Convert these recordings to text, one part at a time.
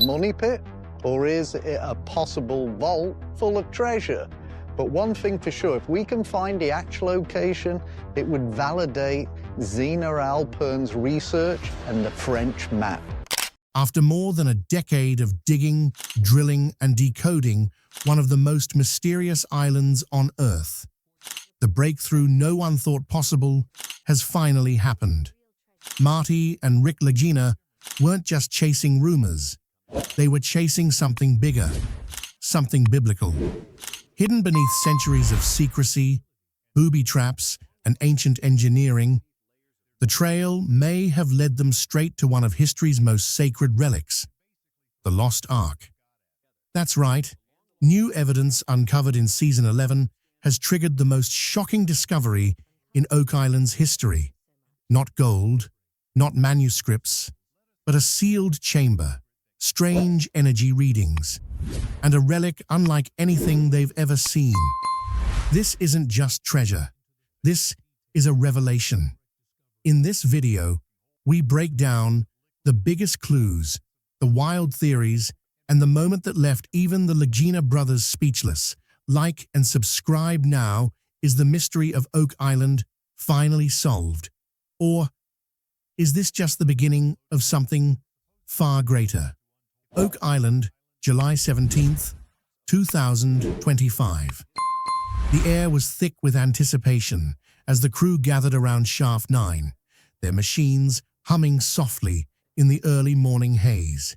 money pit, or is it a possible vault full of treasure? But one thing for sure, if we can find the actual location, it would validate Zena Alpern's research and the French map. After more than a decade of digging, drilling, and decoding one of the most mysterious islands on Earth, the breakthrough no one thought possible has finally happened. Marty and Rick Lagina weren't just chasing rumors. They were chasing something bigger, something biblical. Hidden beneath centuries of secrecy, booby traps, and ancient engineering, the trail may have led them straight to one of history's most sacred relics, the Lost Ark. That's right, new evidence uncovered in Season 11 has triggered the most shocking discovery in Oak Island's history. Not gold, not manuscripts, but a sealed chamber, strange energy readings, and a relic unlike anything they've ever seen. This isn't just treasure. This is a revelation. In this video, we break down the biggest clues, the wild theories, and the moment that left even the Lagina brothers speechless. Like and subscribe now. Is the mystery of Oak Island finally solved? Or is this just the beginning of something far greater? Oak Island, July 17th, 2025. The air was thick with anticipation as the crew gathered around Shaft 9, their machines humming softly in the early morning haze.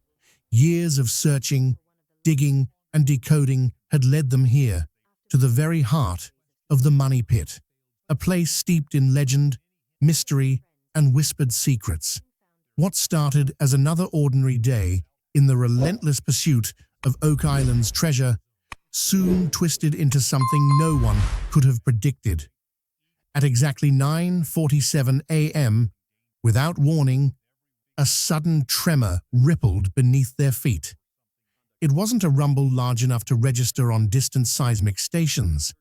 Years of searching, digging, and decoding had led them here, to the very heart of the Money Pit, a place steeped in legend, mystery, and whispered secrets. What started as another ordinary day in the relentless pursuit of Oak Island's treasure soon twisted into something no one could have predicted. At exactly 9:47 a.m., without warning, a sudden tremor rippled beneath their feet. It wasn't a rumble large enough to register on distant seismic stations,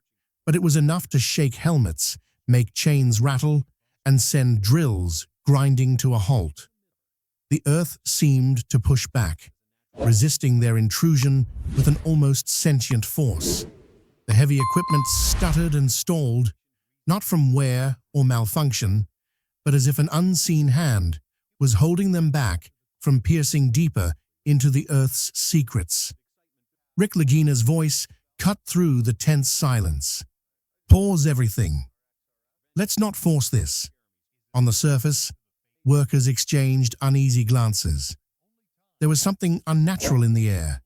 but it was enough to shake helmets, make chains rattle, and send drills grinding to a halt. The earth seemed to push back, resisting their intrusion with an almost sentient force. The heavy equipment stuttered and stalled, not from wear or malfunction, but as if an unseen hand was holding them back from piercing deeper into the Earth's secrets. Rick Lagina's voice cut through the tense silence. Pause everything. Let's not force this. On the surface, workers exchanged uneasy glances. There was something unnatural in the air.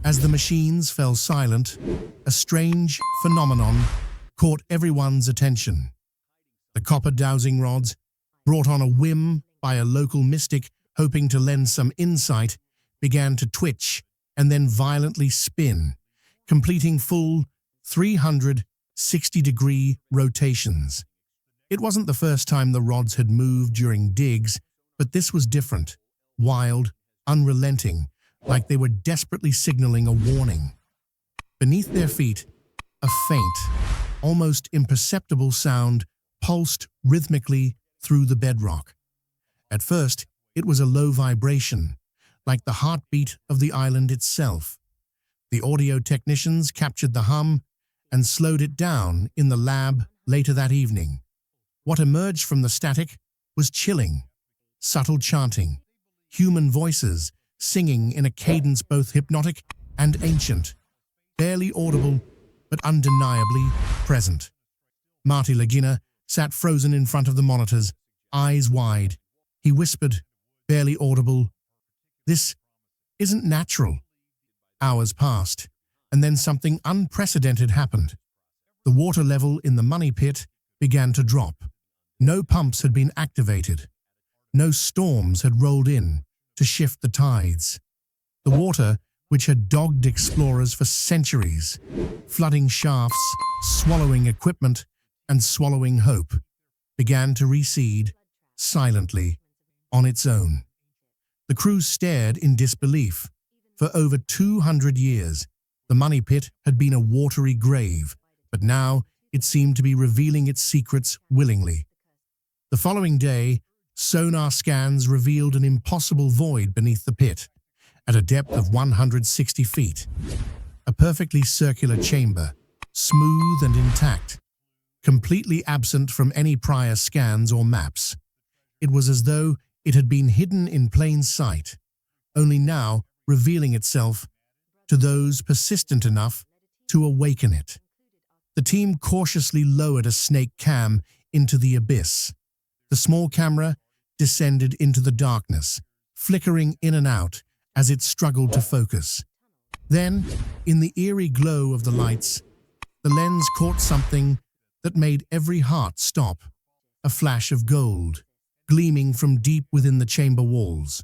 As the machines fell silent, a strange phenomenon caught everyone's attention. The copper dowsing rods, brought on a whim by a local mystic hoping to lend some insight, began to twitch and then violently spin, completing full 360-degree rotations. It wasn't the first time the rods had moved during digs, but this was different, wild, unrelenting, like they were desperately signaling a warning. Beneath their feet, a faint, almost imperceptible sound pulsed rhythmically through the bedrock. At first, it was a low vibration, like the heartbeat of the island itself. The audio technicians captured the hum and slowed it down in the lab later that evening. What emerged from the static was chilling, subtle chanting, human voices singing in a cadence both hypnotic and ancient, barely audible but undeniably present. Marty Lagina sat frozen in front of the monitors, eyes wide. He whispered, barely audible, "This isn't natural." Hours passed, and then something unprecedented happened. The water level in the Money Pit began to drop. No pumps had been activated. No storms had rolled in to shift the tides. The water, which had dogged explorers for centuries, flooding shafts, swallowing equipment, and swallowing hope, began to recede, silently, on its own. The crew stared in disbelief. For over 200 years, the Money Pit had been a watery grave, but now it seemed to be revealing its secrets willingly. The following day, sonar scans revealed an impossible void beneath the pit, at a depth of 160 feet. A perfectly circular chamber, smooth and intact, completely absent from any prior scans or maps. It was as though it had been hidden in plain sight, only now revealing itself to those persistent enough to awaken it. The team cautiously lowered a snake cam into the abyss. The small camera descended into the darkness, flickering in and out as it struggled to focus. Then, in the eerie glow of the lights, the lens caught something that made every heart stop, a flash of gold, gleaming from deep within the chamber walls.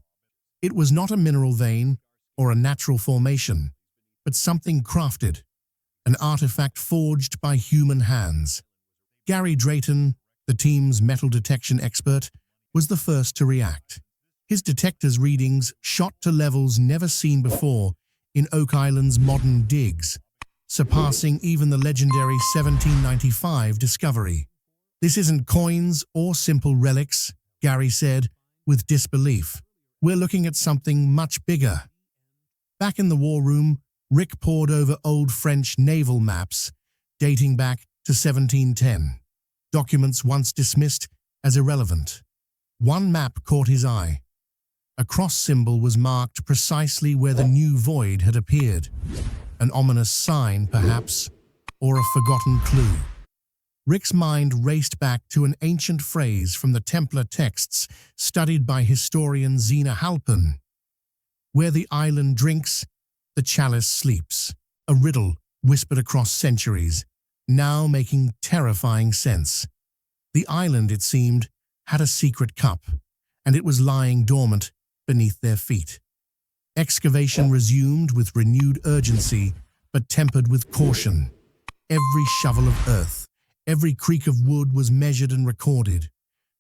It was not a mineral vein or a natural formation, but something crafted, an artifact forged by human hands. Gary Drayton, the team's metal detection expert, was the first to react. His detector's readings shot to levels never seen before in Oak Island's modern digs, surpassing even the legendary 1795 discovery. "This isn't coins or simple relics," Gary said, with disbelief. "We're looking at something much bigger." Back in the war room, Rick pored over old French naval maps dating back to 1710, documents once dismissed as irrelevant. One map caught his eye. A cross symbol was marked precisely where the new void had appeared. An ominous sign, perhaps, or a forgotten clue. Rick's mind raced back to an ancient phrase from the Templar texts studied by historian Zena Halpern. "Where the island drinks, the chalice sleeps." A riddle whispered across centuries, now making terrifying sense. The island, it seemed, had a secret cup, and it was lying dormant beneath their feet. Excavation resumed with renewed urgency, but tempered with caution. Every shovel of earth, every creak of wood was measured and recorded.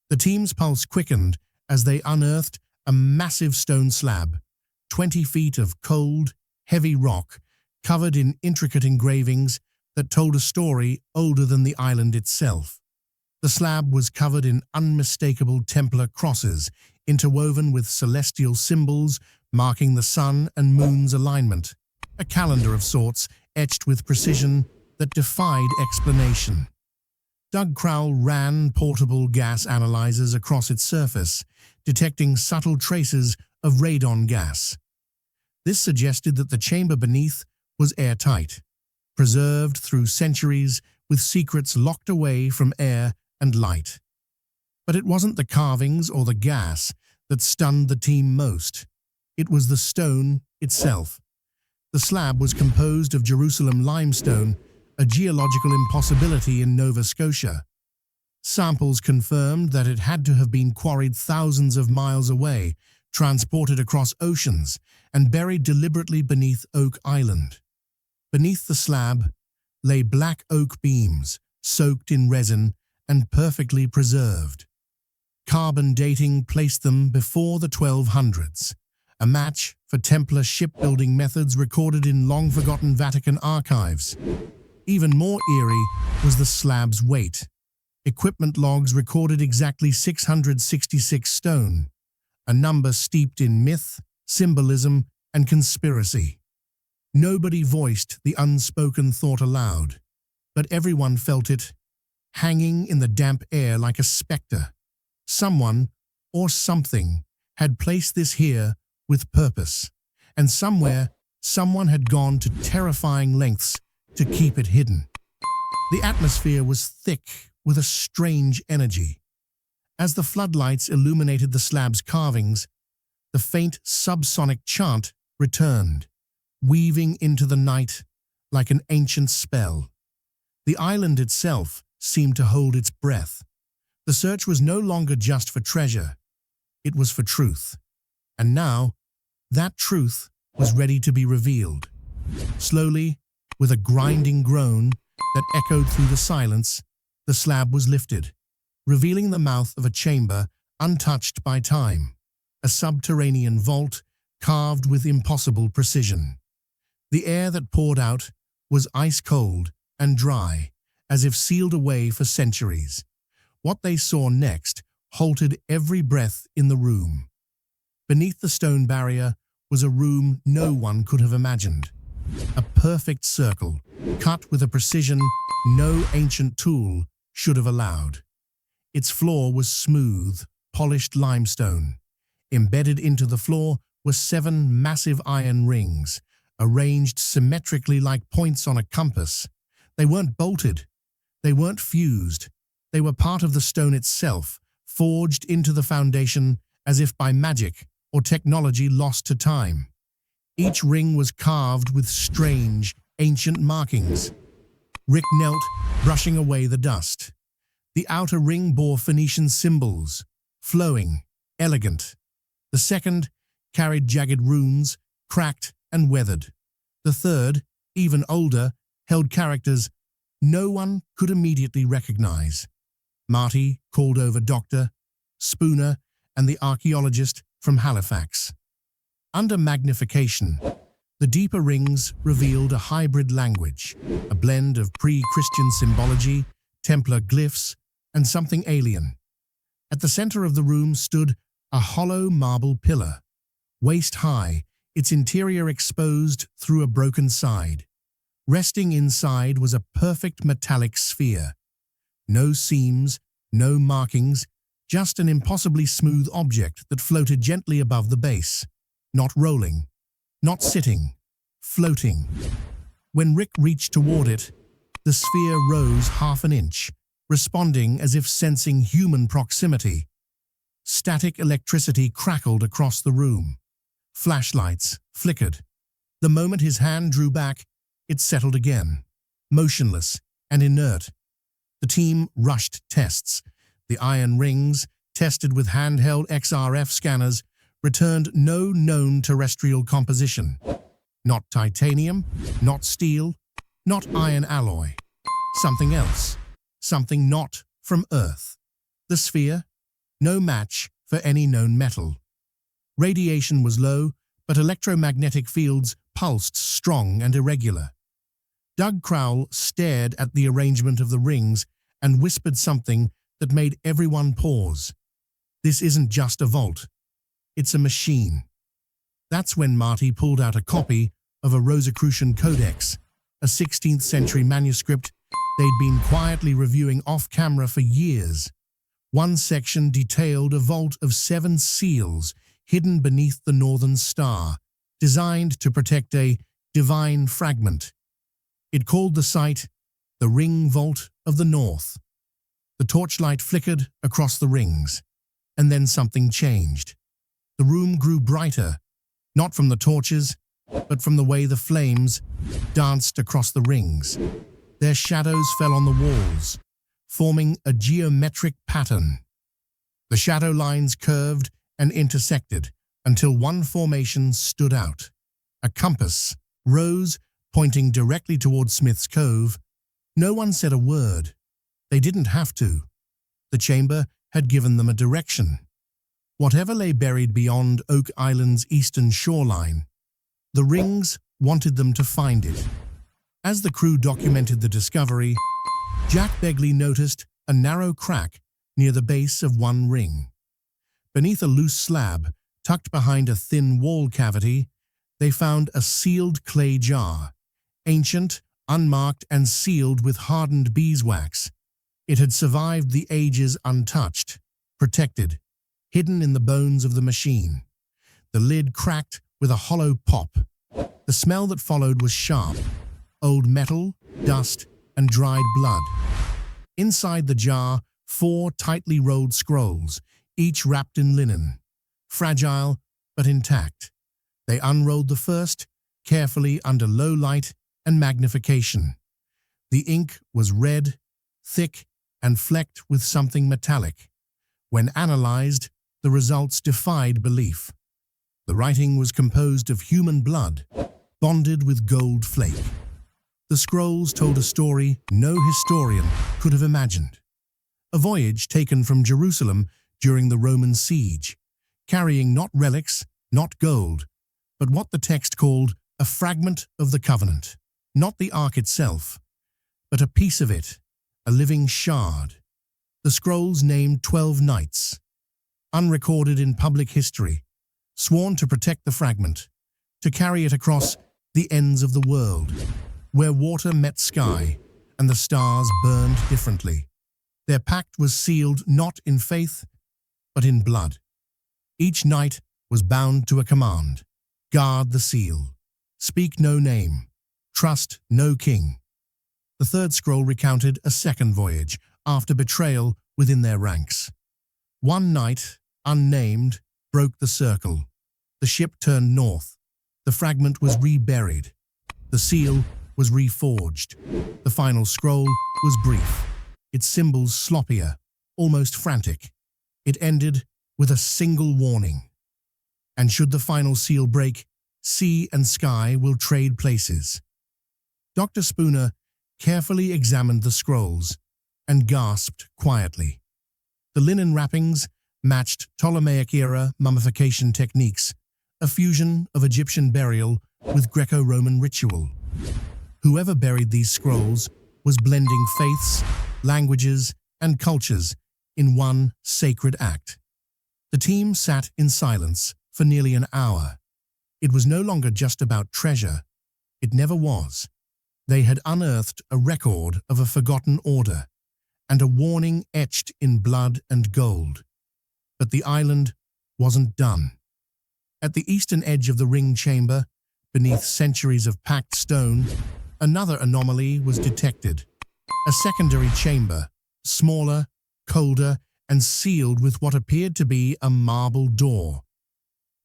The team's pulse quickened as they unearthed a massive stone slab, 20 feet of cold, heavy rock, covered in intricate engravings that told a story older than the island itself. The slab was covered in unmistakable Templar crosses, interwoven with celestial symbols marking the sun and moon's alignment. A calendar of sorts, etched with precision that defied explanation. Doug Crowell ran portable gas analyzers across its surface, detecting subtle traces of radon gas. This suggested that the chamber beneath was airtight, preserved through centuries with secrets locked away from air and light. But it wasn't the carvings or the gas that stunned the team most. It was the stone itself. The slab was composed of Jerusalem limestone, a geological impossibility in Nova Scotia. Samples confirmed that it had to have been quarried thousands of miles away, transported across oceans, and buried deliberately beneath Oak Island. Beneath the slab lay black oak beams, soaked in resin and perfectly preserved. Carbon dating placed them before the 1200s, a match for Templar shipbuilding methods recorded in long-forgotten Vatican archives. Even more eerie was the slab's weight. Equipment logs recorded exactly 666 stone, a number steeped in myth, symbolism, and conspiracy. Nobody voiced the unspoken thought aloud, but everyone felt it, hanging in the damp air like a specter. Someone, or something, had placed this here with purpose, and somewhere, someone had gone to terrifying lengths to keep it hidden. The atmosphere was thick with a strange energy. As the floodlights illuminated the slab's carvings, the faint subsonic chant returned, weaving into the night like an ancient spell. The island itself seemed to hold its breath. The search was no longer just for treasure, it was for truth. And now, that truth was ready to be revealed. Slowly, with a grinding groan that echoed through the silence, the slab was lifted, revealing the mouth of a chamber untouched by time, a subterranean vault carved with impossible precision. The air that poured out was ice-cold and dry, as if sealed away for centuries. What they saw next halted every breath in the room. Beneath the stone barrier was a room no one could have imagined. A perfect circle, cut with a precision no ancient tool should have allowed. Its floor was smooth, polished limestone. Embedded into the floor were 7 massive iron rings, arranged symmetrically like points on a compass. They weren't bolted. They weren't fused. They were part of the stone itself, forged into the foundation as if by magic or technology lost to time. Each ring was carved with strange, ancient markings. Rick knelt, brushing away the dust. The outer ring bore Phoenician symbols, flowing, elegant. The second carried jagged runes, cracked and weathered. The third, even older, held characters no one could immediately recognize. Marty called over Dr. Spooner and the archaeologist from Halifax. Under magnification, the deeper rings revealed a hybrid language, a blend of pre-Christian symbology, Templar glyphs, and something alien. At the center of the room stood a hollow marble pillar, waist-high, its interior exposed through a broken side. Resting inside was a perfect metallic sphere. No seams, no markings, just an impossibly smooth object that floated gently above the base. Not rolling, not sitting, floating. When Rick reached toward it, the sphere rose half an inch, responding as if sensing human proximity. Static electricity crackled across the room. Flashlights flickered. The moment his hand drew back, it settled again, motionless and inert. The team rushed tests. The iron rings, tested with handheld XRF scanners, returned no known terrestrial composition. Not titanium, not steel, not iron alloy. Something else, something not from Earth. The sphere, no match for any known metal. Radiation was low, but electromagnetic fields pulsed strong and irregular. Doug Crowell stared at the arrangement of the rings and whispered something that made everyone pause. This isn't just a vault. It's a machine. That's when Marty pulled out a copy of a Rosicrucian Codex, a 16th century manuscript they'd been quietly reviewing off-camera for years. One section detailed a vault of 7 seals hidden beneath the Northern Star, designed to protect a divine fragment. It called the site the Ring Vault of the North. The torchlight flickered across the rings, and then something changed. The room grew brighter, not from the torches, but from the way the flames danced across the rings. Their shadows fell on the walls, forming a geometric pattern. The shadow lines curved and intersected until one formation stood out. A compass rose, pointing directly toward Smith's Cove. No one said a word. They didn't have to. The chamber had given them a direction. Whatever lay buried beyond Oak Island's eastern shoreline, the rings wanted them to find it. As the crew documented the discovery, Jack Begley noticed a narrow crack near the base of one ring. Beneath a loose slab, tucked behind a thin wall cavity, they found a sealed clay jar, ancient, unmarked and sealed with hardened beeswax. It had survived the ages untouched, protected, hidden in the bones of the machine. The lid cracked with a hollow pop. The smell that followed was sharp, old metal, dust, and dried blood. Inside the jar, 4 tightly rolled scrolls, each wrapped in linen, fragile but intact. They unrolled the first, carefully under low light and magnification. The ink was red, thick, and flecked with something metallic. When analyzed, the results defied belief. The writing was composed of human blood, bonded with gold flake. The scrolls told a story no historian could have imagined. A voyage taken from Jerusalem during the Roman siege, carrying not relics, not gold, but what the text called a fragment of the covenant. Not the ark itself, but a piece of it, a living shard. The scrolls named 12 knights, unrecorded in public history, sworn to protect the fragment. to carry it across the ends of the world, where water met sky and the stars burned differently. Their pact was sealed not in faith, but in blood. Each knight was bound to a command: guard the seal, speak no name, trust no king. The third scroll recounted a second voyage after betrayal within their ranks. One knight, unnamed, broke the circle. The ship turned north. The fragment was reburied. The seal was reforged. The final scroll was brief, its symbols sloppier, almost frantic. It ended with a single warning: and should the final seal break, sea and sky will trade places. Dr. Spooner carefully examined the scrolls and gasped quietly. The linen wrappings matched Ptolemaic-era mummification techniques, a fusion of Egyptian burial with Greco-Roman ritual. Whoever buried these scrolls was blending faiths, languages, and cultures in one sacred act. The team sat in silence for nearly an hour. It was no longer just about treasure. It never was. They had unearthed a record of a forgotten order and a warning etched in blood and gold. But the island wasn't done. At the eastern edge of the ring chamber, beneath centuries of packed stone, another anomaly was detected. A secondary chamber, smaller, colder, and sealed with what appeared to be a marble door.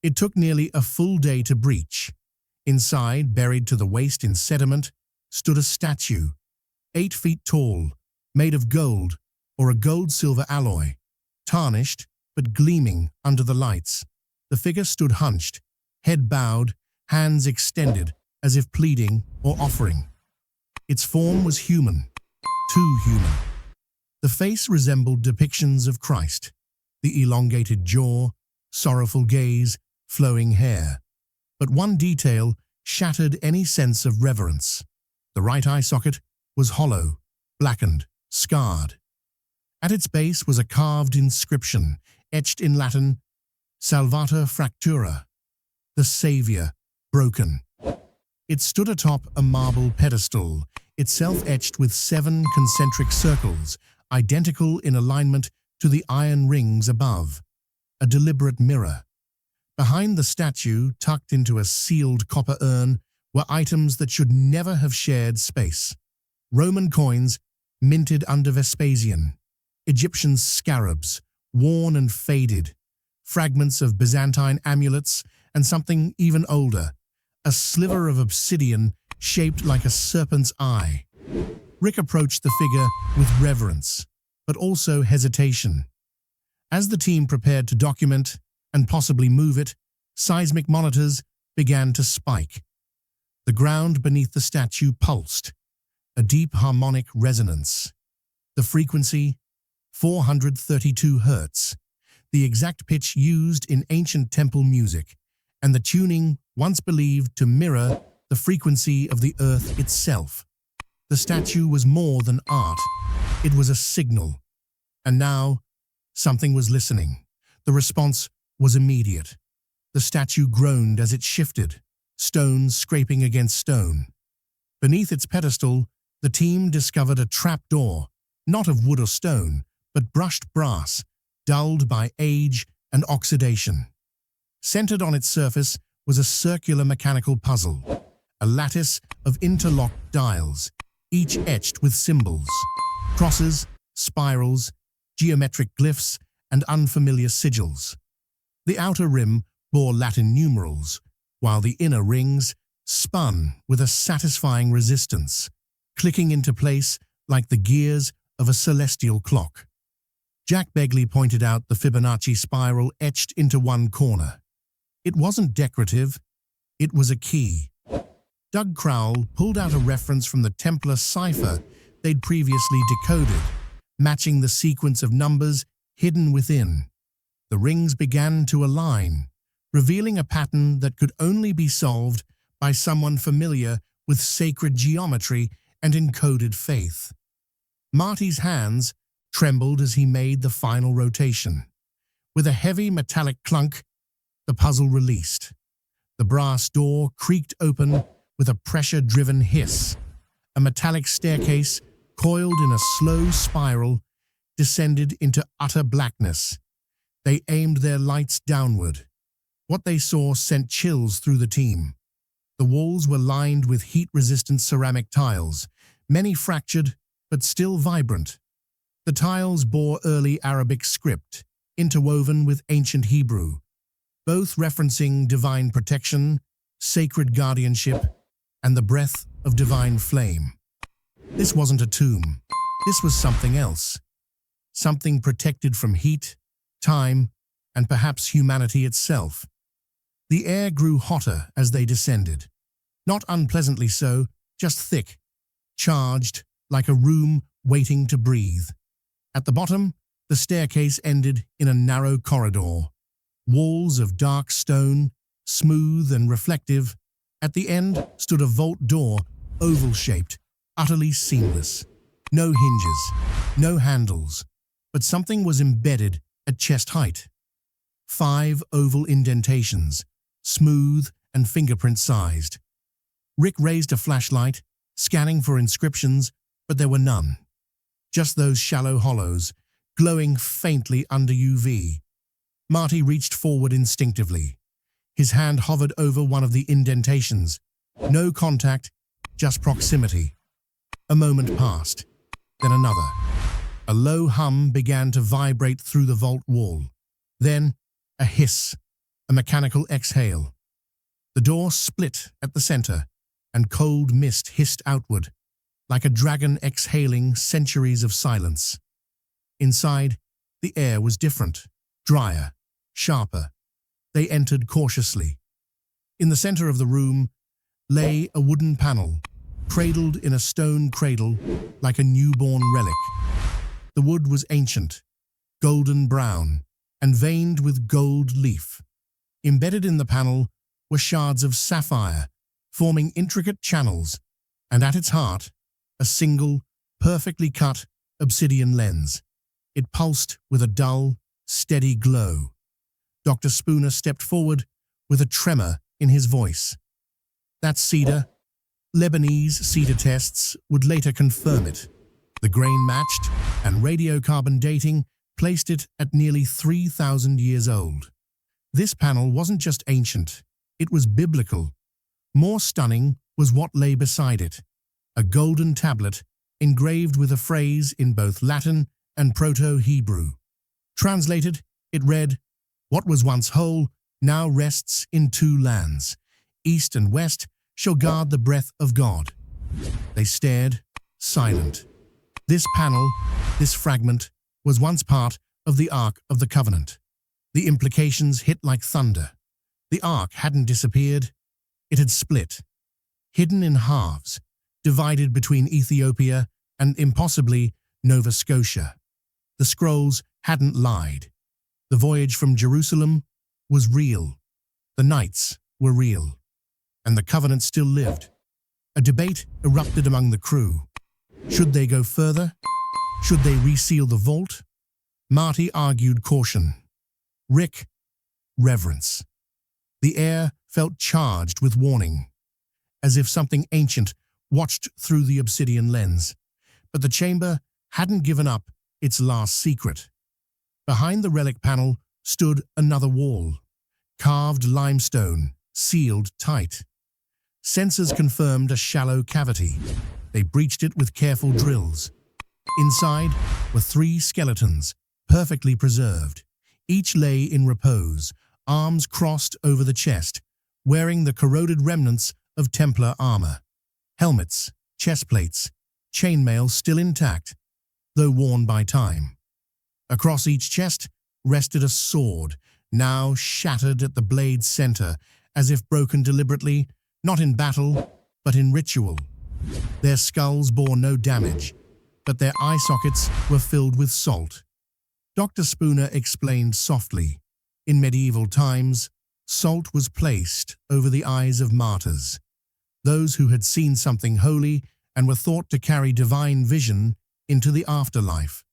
It took nearly a full day to breach. Inside, buried to the waist in sediment, stood a statue, 8 feet tall, made of gold or a gold-silver alloy, tarnished but gleaming under the lights. The figure stood hunched, head bowed, hands extended as if pleading or offering. Its form was human, too human. The face resembled depictions of Christ, the elongated jaw, sorrowful gaze, flowing hair. But one detail shattered any sense of reverence. The right eye socket was hollow, blackened, scarred. At its base was a carved inscription, etched in Latin, Salvator Fractura, the Savior, broken. It stood atop a marble pedestal, itself etched with 7 concentric circles, identical in alignment to the iron rings above, a deliberate mirror. Behind the statue, tucked into a sealed copper urn, were items that should never have shared space. Roman coins, minted under Vespasian, Egyptian scarabs, worn and faded, fragments of Byzantine amulets, and something even older, a sliver of obsidian shaped like a serpent's eye. Rick approached the figure with reverence, but also hesitation. As the team prepared to document and possibly move it, seismic monitors began to spike. The ground beneath the statue pulsed, a deep harmonic resonance. The frequency, 432 Hz, the exact pitch used in ancient temple music, and the tuning once believed to mirror the frequency of the earth itself. The statue was more than art. It was a signal. And now, something was listening. The response was immediate. The statue groaned as it shifted, stone scraping against stone. Beneath its pedestal, the team discovered a trapdoor, not of wood or stone, but brushed brass, dulled by age and oxidation. Centered on its surface was a circular mechanical puzzle, a lattice of interlocked dials, each etched with symbols, crosses, spirals, geometric glyphs, and unfamiliar sigils. The outer rim bore Latin numerals, while the inner rings spun with a satisfying resistance, clicking into place like the gears of a celestial clock. Jack Begley pointed out the Fibonacci spiral etched into one corner. It wasn't decorative, it was a key. Doug Crowell pulled out a reference from the Templar cipher they'd previously decoded, matching the sequence of numbers hidden within. The rings began to align, revealing a pattern that could only be solved by someone familiar with sacred geometry and encoded faith. Marty's hands trembled as he made the final rotation. With a heavy metallic clunk, the puzzle released. The brass door creaked open with a pressure-driven hiss. A metallic staircase, coiled in a slow spiral, descended into utter blackness. They aimed their lights downward. What they saw sent chills through the team. The walls were lined with heat-resistant ceramic tiles, many fractured but still vibrant. The tiles bore early Arabic script, interwoven with ancient Hebrew, both referencing divine protection, sacred guardianship, and the breath of divine flame. This wasn't a tomb. This was something else. Something protected from heat, time, and perhaps humanity itself. The air grew hotter as they descended. Not unpleasantly so, just thick, charged, like a room waiting to breathe. At the bottom, the staircase ended in a narrow corridor. Walls of dark stone, smooth and reflective. At the end stood a vault door, oval-shaped, utterly seamless. No hinges, no handles, but something was embedded at chest height. 5 oval indentations, smooth and fingerprint-sized. Rick raised a flashlight, scanning for inscriptions, but there were none. Just those shallow hollows, glowing faintly under UV. Marty reached forward instinctively. His hand hovered over one of the indentations. No contact, just proximity. A moment passed, then another. A low hum began to vibrate through the vault wall. Then, a hiss, a mechanical exhale. The door split at the center, and cold mist hissed outward, like a dragon exhaling centuries of silence. Inside, the air was different, drier, sharper. They entered cautiously. In the center of the room lay a wooden panel, cradled in a stone cradle like a newborn relic. The wood was ancient, golden brown, and veined with gold leaf. Embedded in the panel were shards of sapphire, forming intricate channels, and at its heart, a single, perfectly cut obsidian lens. It pulsed with a dull, steady glow. Dr. Spooner stepped forward with a tremor in his voice. That cedar, Lebanese cedar tests would later confirm it. The grain matched, and radiocarbon dating placed it at nearly 3,000 years old. This panel wasn't just ancient, it was biblical. More stunning was what lay beside it, a golden tablet engraved with a phrase in both Latin and Proto-Hebrew. Translated, it read, "What was once whole now rests in 2 lands. East and west shall guard the breath of God." They stared, silent. This panel, this fragment, was once part of the Ark of the Covenant. The implications hit like thunder. The Ark hadn't disappeared. It had split, hidden in halves, divided between Ethiopia and, impossibly, Nova Scotia. The scrolls hadn't lied. The voyage from Jerusalem was real. The Knights were real. And the Covenant still lived. A debate erupted among the crew. Should they go further? Should they reseal the vault? Marty argued caution. Rick, reverence. The air felt charged with warning, as if something ancient watched through the obsidian lens. But the chamber hadn't given up its last secret. Behind the relic panel stood another wall, carved limestone, sealed tight. Sensors confirmed a shallow cavity. They breached it with careful drills. Inside were 3 skeletons, perfectly preserved. Each lay in repose, arms crossed over the chest, wearing the corroded remnants of Templar armor. Helmets, chest plates, chainmail still intact, though worn by time. Across each chest rested a sword, now shattered at the blade's center, as if broken deliberately, not in battle, but in ritual. Their skulls bore no damage, but their eye sockets were filled with salt. Dr. Spooner explained softly, in medieval times, salt was placed over the eyes of martyrs, those who had seen something holy and were thought to carry divine vision into the afterlife.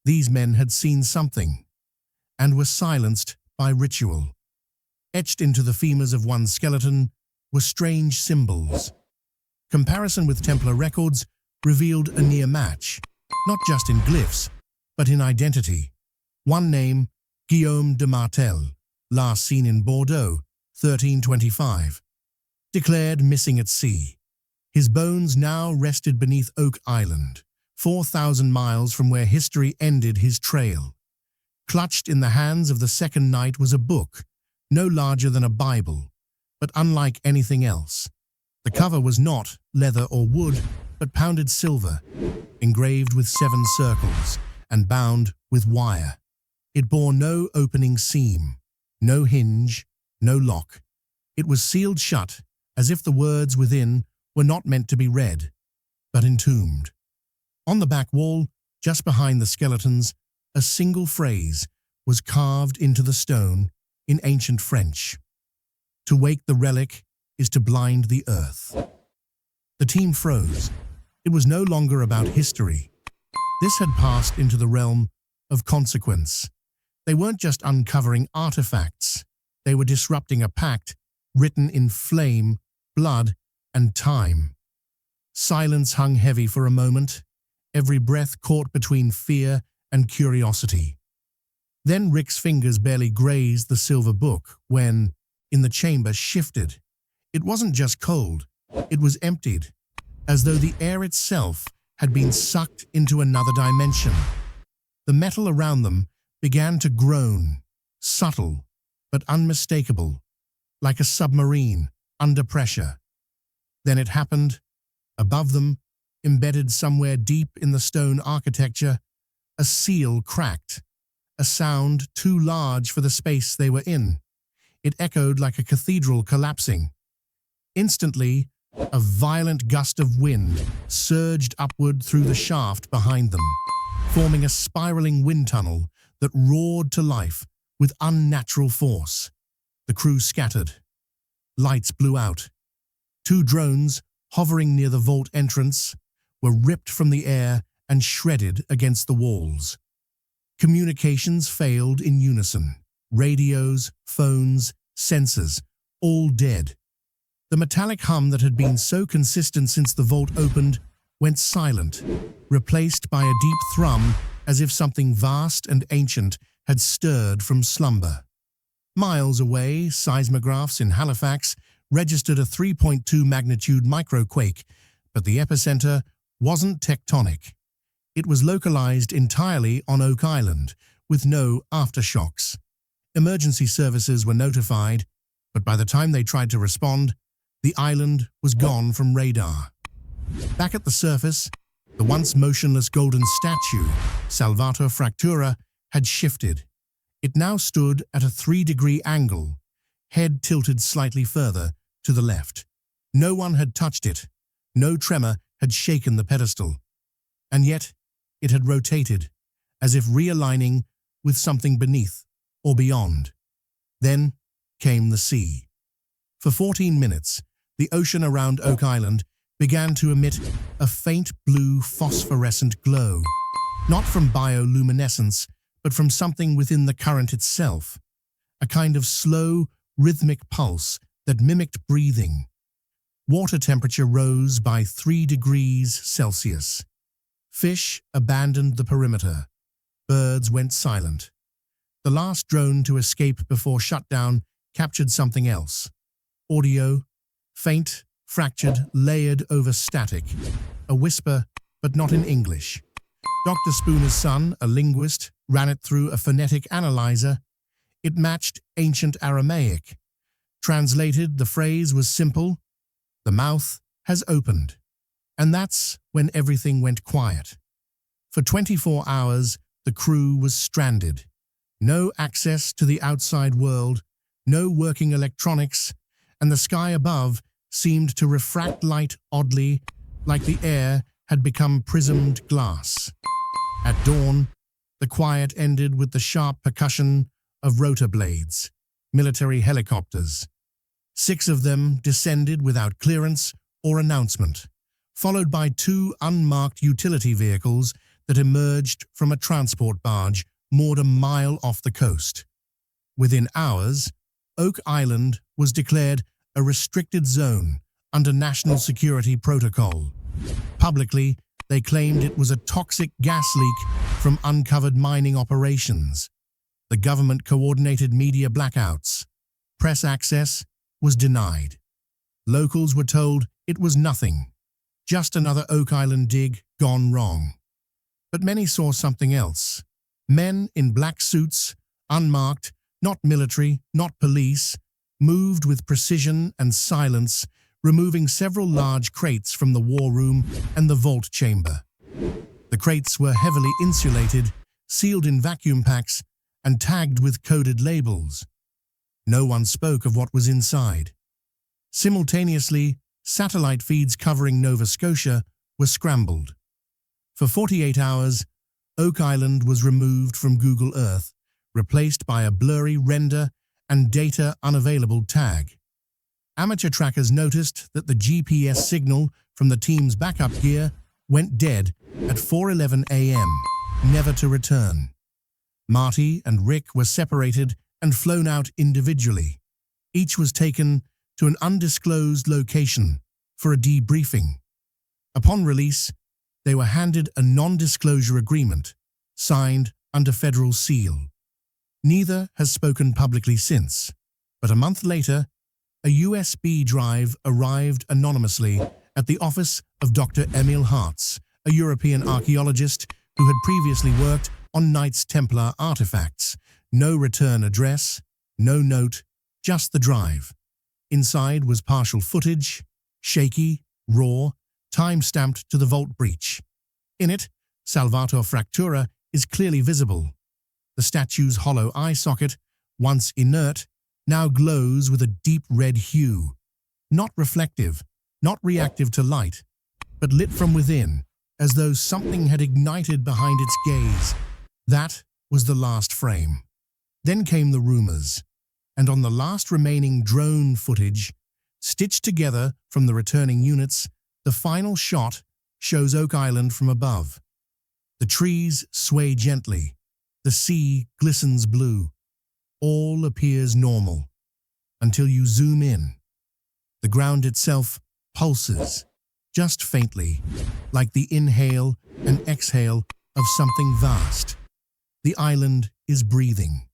These men had seen something, and were silenced by ritual. etched into the femurs of one skeleton, were strange symbols. Comparison with Templar records revealed a near match, not just in glyphs, but in identity. One name, Guillaume de Martel, last seen in Bordeaux, 1325, declared missing at sea. His bones now rested beneath Oak Island, 4,000 miles from where history ended his trail. Clutched in the hands of the second knight was a book, no larger than a Bible, but unlike anything else. The cover was not leather or wood, but pounded silver, engraved with 7 circles and bound with wire. It bore no opening seam, no hinge, no lock. It was sealed shut, as if the words within were not meant to be read, but entombed. On the back wall, just behind the skeletons, a single phrase was carved into the stone in ancient French. To wake the relic is to blind the earth. The team froze. It was no longer about history. This had passed into the realm of consequence. They weren't just uncovering artifacts. They were disrupting a pact written in flame, blood, and time. Silence hung heavy for a moment, every breath caught between fear and curiosity. Then Rick's fingers barely grazed the silver book when, in the chamber, shifted. It wasn't just cold, it was emptied, as though the air itself had been sucked into another dimension. The metal around them began to groan, subtle but unmistakable, like a submarine under pressure. Then it happened. Above them, embedded somewhere deep in the stone architecture, a seal cracked, a sound too large for the space they were in. It echoed like a cathedral collapsing. Instantly, a violent gust of wind surged upward through the shaft behind them, forming a spiraling wind tunnel that roared to life with unnatural force. The crew scattered. Lights blew out. 2 drones, hovering near the vault entrance, were ripped from the air and shredded against the walls. Communications failed in unison. Radios, phones, sensors, all dead. The metallic hum that had been so consistent since the vault opened went silent, replaced by a deep thrum as if something vast and ancient had stirred from slumber. Miles away, seismographs in Halifax registered a 3.2 magnitude microquake, but the epicenter wasn't tectonic. It was localized entirely on Oak Island, with no aftershocks. Emergency services were notified, but by the time they tried to respond, the island was gone from radar. Back at the surface, the once motionless golden statue, Salvator Fractura, had shifted. It now stood at a 3-degree angle, head tilted slightly further to the left. No one had touched it. No tremor had shaken the pedestal. And yet, it had rotated, as if realigning with something beneath or beyond. Then came the sea. For 14 minutes, the ocean around Oak Island began to emit a faint blue phosphorescent glow, not from bioluminescence, but from something within the current itself, a kind of slow, rhythmic pulse that mimicked breathing. Water temperature rose by 3 degrees Celsius. Fish abandoned the perimeter. Birds went silent. The last drone to escape before shutdown captured something else. Audio, faint, fractured, layered over static. A whisper, but not in English. Dr. Spooner's son, a linguist, ran it through a phonetic analyzer. It matched ancient Aramaic. Translated, the phrase was simple: "The mouth has opened." And that's when everything went quiet. For 24 hours, the crew was stranded. No access to the outside world, no working electronics, and the sky above seemed to refract light oddly, like the air had become prismed glass. At dawn, the quiet ended with the sharp percussion of rotor blades, military helicopters. 6 of them descended without clearance or announcement, followed by 2 unmarked utility vehicles that emerged from a transport barge moored a mile off the coast. Within hours, Oak Island was declared a restricted zone under national security protocol. Publicly, they claimed it was a toxic gas leak from uncovered mining operations. The government coordinated media blackouts. Press access was denied. Locals were told it was nothing, just another Oak Island dig gone wrong. But many saw something else. Men in black suits, unmarked, not military, not police, moved with precision and silence, removing several large crates from the war room and the vault chamber. The crates were heavily insulated, sealed in vacuum packs, and tagged with coded labels. No one spoke of what was inside. Simultaneously, satellite feeds covering Nova Scotia were scrambled. For 48 hours, Oak Island was removed from Google Earth, replaced by a blurry render and data unavailable tag. Amateur trackers noticed that the GPS signal from the team's backup gear went dead at 4:11 a.m., never to return. Marty and Rick were separated and flown out individually. Each was taken to an undisclosed location for a debriefing. Upon release, they were handed a non-disclosure agreement, signed under federal seal. Neither has spoken publicly since, but a month later, a USB drive arrived anonymously at the office of Dr. Emil Hartz, a European archaeologist who had previously worked on Knights Templar artifacts. No return address, no note, just the drive. Inside was partial footage, shaky, raw, time-stamped to the vault breach. In it, Salvator Fractura is clearly visible. The statue's hollow eye socket, once inert, now glows with a deep red hue. Not reflective, not reactive to light, but lit from within, as though something had ignited behind its gaze. That was the last frame. Then came the rumors, and on the last remaining drone footage, stitched together from the returning units, the final shot shows Oak Island from above. The trees sway gently, the sea glistens blue. All appears normal, until you zoom in. The ground itself pulses, just faintly, like the inhale and exhale of something vast. The island is breathing.